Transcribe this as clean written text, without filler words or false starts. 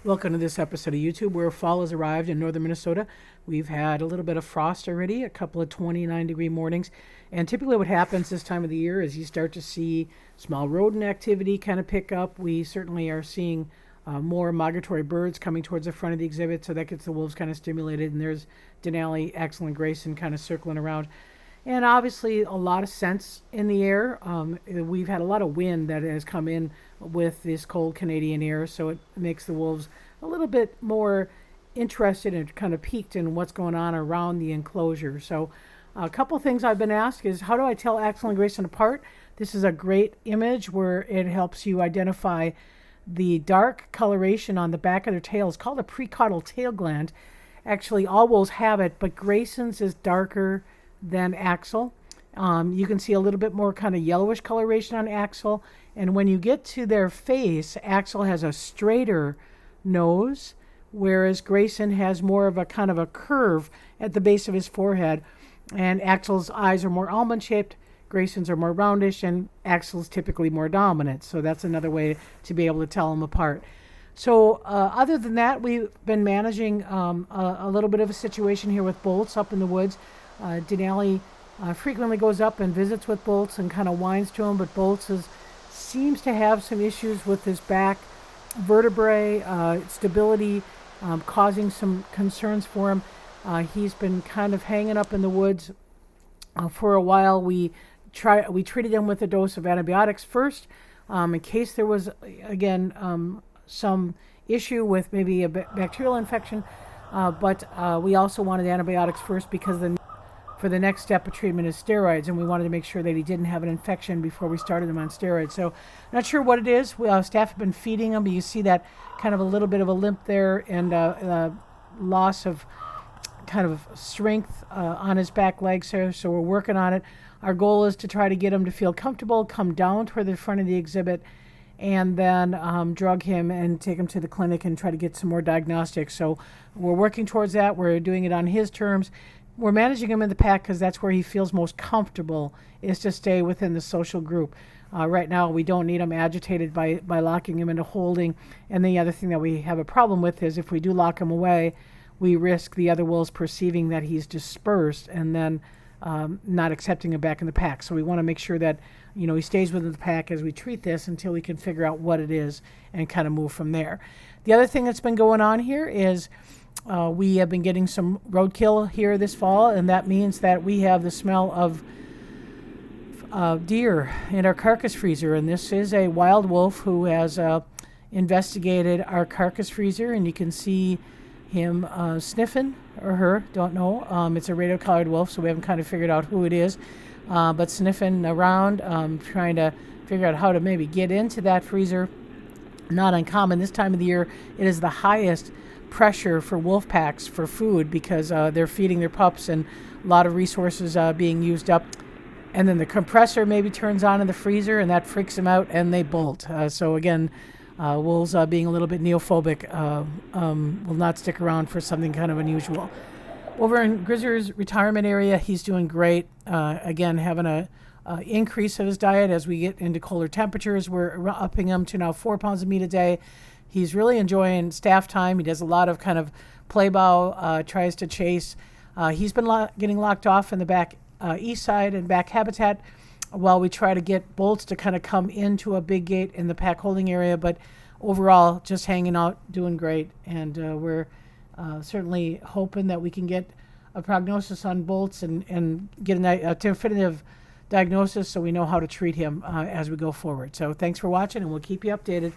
Welcome to this episode of YouTube where fall has arrived in northern Minnesota. We've had a little bit of frost already, a couple of 29-degree mornings. And typically what happens this time of the year is you start to see small rodent activity kind of pick up. We certainly are seeing more migratory birds coming towards the front of the exhibit, so that gets the wolves kind of stimulated. And there's Denali, Axel, and Grayson kind of circling around. And obviously a lot of scents in the air. We've had a lot of wind that has come in with this cold Canadian air, so it makes the wolves a little bit more interested and kind of peaked in what's going on around the enclosure. So a couple of things I've been asked is, how do I tell Axel and Grayson apart? This is a great image where it helps you identify the dark coloration on the back of their tail. It's called a precaudal tail gland. Actually, all wolves have it, but Grayson's is darker than Axel. You can see a little bit more kind of yellowish coloration on Axel. And when you get to their face, Axel has a straighter nose, whereas Grayson has more of a kind of a curve at the base of his forehead. And Axel's eyes are more almond shaped, Grayson's are more roundish, and Axel's typically more dominant. So that's another way to be able to tell them apart. So other than that, we've been managing a little bit of a situation here with Bolts up in the woods. Denali frequently goes up and visits with Bolts and kind of whines to him, but Bolts seems to have some issues with his back vertebrae, stability, causing some concerns for him. He's been kind of hanging up in the woods for a while. We treated him with a dose of antibiotics first, in case there was, again, some issue with maybe a bacterial infection, but we also wanted antibiotics first because for the next step of treatment is steroids, and we wanted to make sure that he didn't have an infection before we started him on steroids. So not sure what it is. Staff have been feeding him, but you see that kind of a little bit of a limp there and loss of kind of strength on his back legs here, so we're working on it. Our goal is to try to get him to feel comfortable, come down toward the front of the exhibit, and then drug him and take him to the clinic and try to get some more diagnostics. So we're working towards that. We're doing it on his terms. We're managing him in the pack because that's where he feels most comfortable, is to stay within the social group. Right now, we don't need him agitated by locking him into holding. And the other thing that we have a problem with is if we do lock him away, we risk the other wolves perceiving that he's dispersed and then not accepting him back in the pack. So we want to make sure that he stays within the pack as we treat this until we can figure out what it is and kind of move from there. The other thing that's been going on here is we have been getting some roadkill here this fall, and that means that we have the smell of deer in our carcass freezer. And this is a wild wolf who has investigated our carcass freezer, and you can see him sniffing, or her, don't know. It's a radio-collared wolf, so we haven't kind of figured out who it is, but sniffing around, trying to figure out how to maybe get into that freezer. Not uncommon. This time of the year, it is the highest pressure for wolf packs for food because they're feeding their pups and a lot of resources being used up. And then the compressor maybe turns on in the freezer, and that freaks them out, and they bolt. So again, wolves being a little bit neophobic will not stick around for something kind of unusual. Over in Grizzer's retirement area, he's doing great. Again, having a increase of his diet as we get into colder temperatures. We're upping him to now 4 pounds of meat a day. He's really enjoying staff time. He does a lot of kind of play bow, tries to chase. He's been getting locked off in the back east side and back habitat while we try to get Bolts to kind of come into a big gate in the pack holding area. But overall, just hanging out, doing great. And we're certainly hoping that we can get a prognosis on Bolts and get a definitive diagnosis so we know how to treat him as we go forward. So thanks for watching, and we'll keep you updated.